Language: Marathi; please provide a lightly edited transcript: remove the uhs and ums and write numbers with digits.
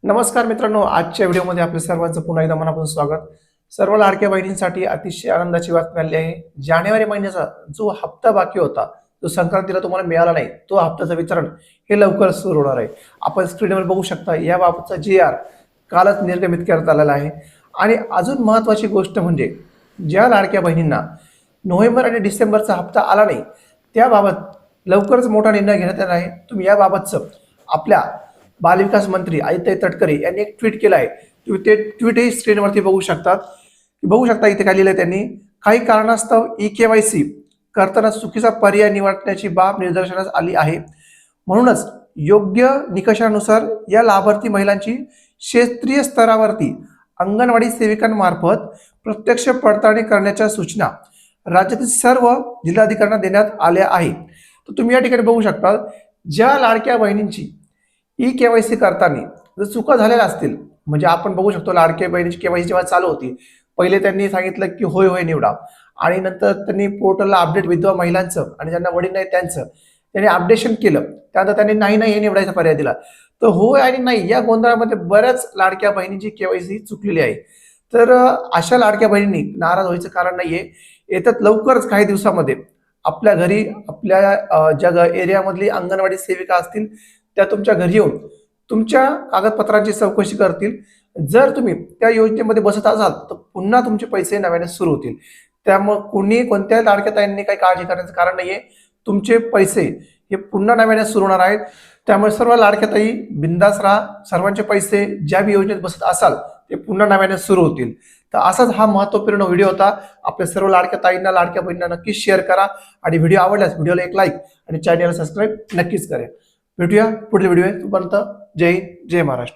नमस्कार मित्रांनो, आजच्या व्हिडिओमध्ये आपल्या सर्वांचं पुन्हा एकदा मनापासून स्वागत। सर्व लाडक्या बहिणींसाठी अतिशय आनंदाची बातमी आली आहे। जानेवारी महिन्याचा जो हप्ता बाकी होता, जो संक्रांतीला तुम्हाला मिळाला नाही, तो हप्त्याचं वितरण हे लवकर सुरू होणार आहे। आपण स्क्रीनवर बघू शकता याबाबतचा GR कालच निर्गमित करण्यात आलेला आहे। आणि अजून महत्त्वाची गोष्ट म्हणजे ज्या लाडक्या बहिणींना नोव्हेंबर आणि डिसेंबरचा हप्ता आला नाही, त्याबाबत लवकरच मोठा निर्णय घेण्यात येणार आहे। तुम्ही याबाबतचं आपल्या बालविकास मंत्री आदित्य तटकरे यांनी एक ट्विट केलं आहे। तुम्ही ते ट्विटही स्क्रीनवरती बघू शकता इथे काय लिहिलंय त्यांनी, काही कारणास्तव EKYC करताना चुकीचा पर्याय निवडण्याची बाब निदर्शनास आली आहे, म्हणूनच योग्य निकषानुसार या लाभार्थी महिलांची क्षेत्रीय स्तरावरती अंगणवाडी सेविकांमार्फत प्रत्यक्ष पडताळणी करण्याच्या सूचना राज्यातील सर्व जिल्हाधिकाऱ्यांना देण्यात आल्या आहेत। तर तुम्ही या ठिकाणी बघू शकता ज्या लाडक्या बहिणींची EKYC करताना जर चुका झालेल्या असतील, म्हणजे आपण बघू शकतो लाडक्या बहिणीची KYC जेव्हा चालू होती, पहिले त्यांनी सांगितलं की होय होय निवडा, आणि नंतर त्यांनी पोर्टलला अपडेट विधवा महिलांचं आणि ज्यांना वडील नाही त्यांचं त्यांनी अपडेशन केलं, त्यानंतर त्यांनी नाही नाही हे निवडायचा पर्याय दिला। तर होय आणि नाही या गोंधळामध्ये बऱ्याच लाडक्या बहिणींची KYC चुकलेली आहे। तर अशा लाडक्या बहिणींनी नाराज व्हायचं कारण नाहीये। येतात लवकरच काही दिवसामध्ये आपल्या घरी आपल्या ज्या एरियामधली अंगणवाडी सेविका असतील त्या तुमच्या घरी येऊन तुमच्या कागदपत्रांची चौकशी करतील। जर तुम्ही त्या योजनेमध्ये बसत असाल तर पुन्हा तुमचे पैसे नव्याने सुरू होतील। त्यामुळे कोणत्याही लाडक्या ताईंनी काही काळजी करण्याचं कारण नाहीये, तुमचे पैसे हे पुन्हा नव्याने सुरू होणार आहेत। त्यामुळे सर्व लाडक्या ताई बिंदास राहा, सर्वांचे पैसे ज्या बी योजनेत बसत असाल ते पुन्हा नव्याने सुरू होतील। तर असाच हा महत्त्वपूर्ण व्हिडिओ होता। आपल्या सर्व लाडक्या ताईंना लाडक्या बहिणींना नक्कीच शेअर करा आणि व्हिडिओ आवडल्यास व्हिडिओला एक लाईक आणि चॅनलला सबस्क्राईब नक्कीच करा। भेटूया पुढील व्हिडिओ, तोपर्यंत जय हिंद, जय महाराष्ट्र।